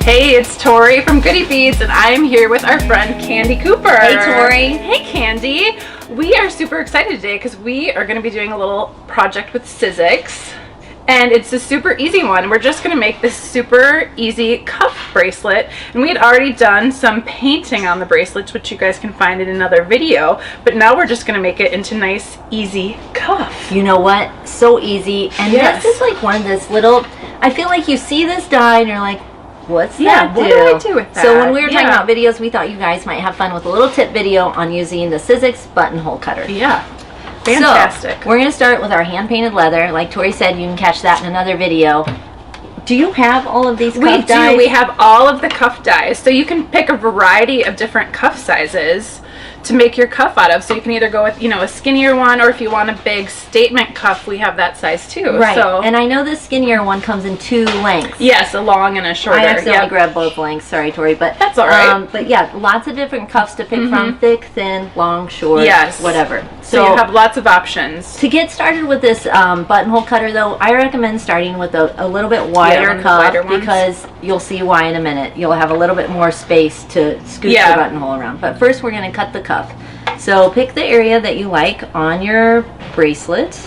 Hey, it's Tori from Goody Beads, and I'm here with our friend Candy Cooper. Hey, Tori. Hey, Candy. We are super excited today because we are going to be doing a little project with Sizzix, and it's a super easy one. We're just going to make this super easy cuff bracelet, and we had already done some painting on the bracelets, which you guys can find in another video, but now we're just going to make it into nice, easy cuff. You know what? So easy. And Yes. this is like one of this little, I feel like you see this die and you're like, what's Yeah, that what do I do with that? So when we were talking Yeah. about videos, we thought you guys might have fun with a little tip video on using the Sizzix buttonhole cutter. Yeah. Fantastic. So, we're going to start with our hand-painted leather. Like Tori said, you can catch that in another video. Do you have all of these cuff dies? We do. We have all of the cuff dies. So you can pick a variety of different cuff sizes to make your cuff out of. So you can either go with, you know, a skinnier one, or if you want a big statement cuff, we have that size too. Right. So, And I know this skinnier one comes in 2 lengths. yes, a long and a shorter. I accidentally Yep. grabbed both lengths. Sorry, Tori, but That's all right. But yeah, lots of different cuffs to pick from: thick, thin, long, short, Yes. whatever. So you have lots of options. to get started with this buttonhole cutter, though, I recommend starting with a little bit wider one of the cuff wider ones. because you'll see why in a minute. You'll have a little bit more space to scoot Yeah. the buttonhole around. But first, we're going to cut the cuff. So pick the area that you like on your bracelet,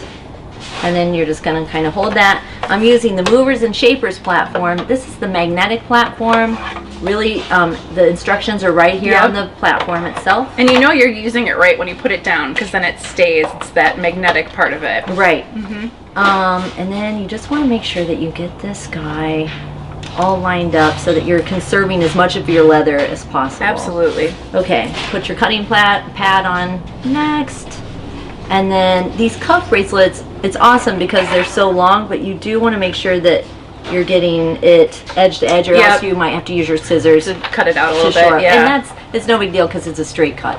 and then you're just going to kind of hold that. I'm using the Movers and Shapers platform. This is the magnetic platform. Really, the instructions are right here Yep. on the platform itself. And you know you're using it right when you put it down, because then it stays. It's that magnetic part of it. Right. And then you just want to make sure that you get this guy all lined up so that you're conserving as much of your leather as possible. Absolutely. Okay, put your cutting pad on next. And then these cuff bracelets, it's awesome because they're so long, but you do want to make sure that you're getting it edge to edge, or Yep. else you might have to use your scissors To cut it out a to little shore bit. up. Yeah. And it's no big deal because it's a straight cut.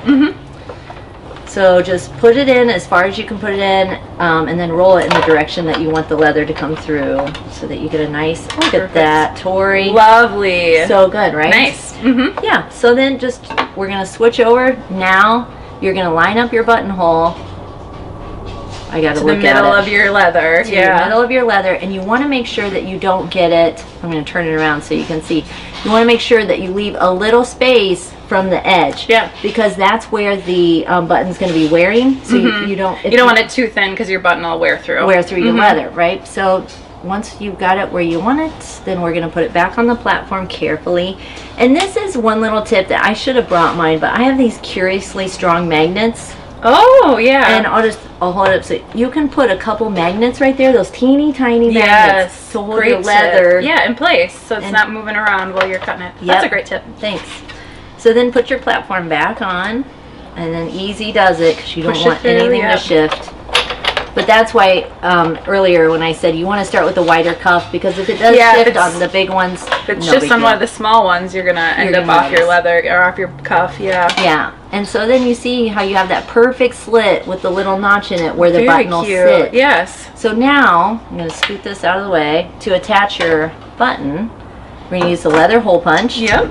So just put it in as far as you can put it in, and then roll it in the direction that you want the leather to come through, so that you get a nice, look at Perfect. that, Tori. Lovely. So good, right? Nice. Yeah, so then we're going to switch over. Now you're going to line up your buttonhole. I got to To look the at middle it. of your leather. To the middle of your leather, and you want to make sure that you don't get it. I'm going to turn it around so you can see. You want to make sure that you leave a little space from the edge. Yeah. Because that's where the button's going to be wearing. So you don't. You don't want it too thin because your button will wear through. wear through your leather, right? So once you've got it where you want it, then we're going to put it back on the platform carefully. And this is one little tip that I should have brought mine, but I have these curiously strong magnets. Oh, yeah. And I'll hold it up so you can put a couple magnets right there, those teeny tiny magnets yes. to hold Great your leather. tip. Yeah, in place so it's And- not moving around while you're cutting it. Yep. That's a great tip. Thanks. So then put your platform back on, and then easy does it because you don't Push it want through, anything yep. to shift. But that's why earlier when I said you want to start with the wider cuff, because if it does Yeah, if shift it's- on the big ones, If it's no just big on deal. one of the small ones, you're going to end up gonna off your notice. leather or off your cuff. Yeah. Yeah, and so then you see how you have that perfect slit with the little notch in it where the Very button will cute. sit. Yes. So now, I'm going to scoot this out of the way. To attach your button, we're going to use the leather hole punch. Yep.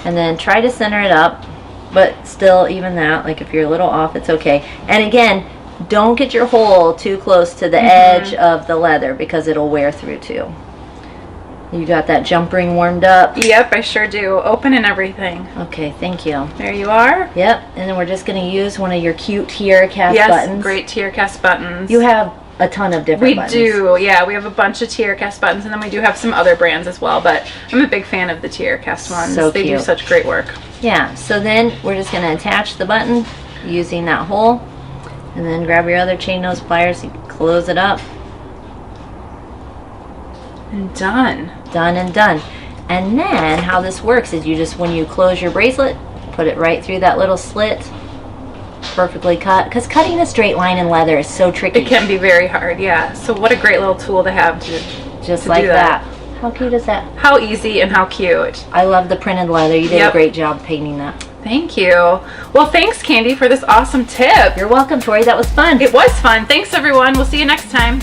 And then try to center it up, but still even that, like if you're a little off, it's okay. And again, don't get your hole too close to the edge of the leather because it'll wear through too. You got that jump ring warmed up? Yep, I sure do. Open and everything. Okay, thank you. There you are. Yep, and then we're just going to use one of your cute tiara cast Yes, buttons. great tier cast buttons. You have a ton of different We buttons. do, yeah. We have a bunch of tier cast buttons, and then we do have some other brands as well. But I'm a big fan of the tier cast ones. So they do cute. such great work. Yeah, so then we're just going to attach the button using that hole, and then grab your other chain nose pliers, you close it up. And done. Done and done. And then how this works is you just, when you close your bracelet, put it right through that little slit, perfectly cut, because cutting a straight line in leather is so tricky. It can be very hard, yeah. So what a great little tool to have to just to like do that. How cute is that? How easy and how cute. I love the printed leather. You did a Yep. great job painting that. Thank you. Well, thanks, Candy, for this awesome tip. You're welcome, Tori. That was fun. It was fun. Thanks, everyone. We'll see you next time.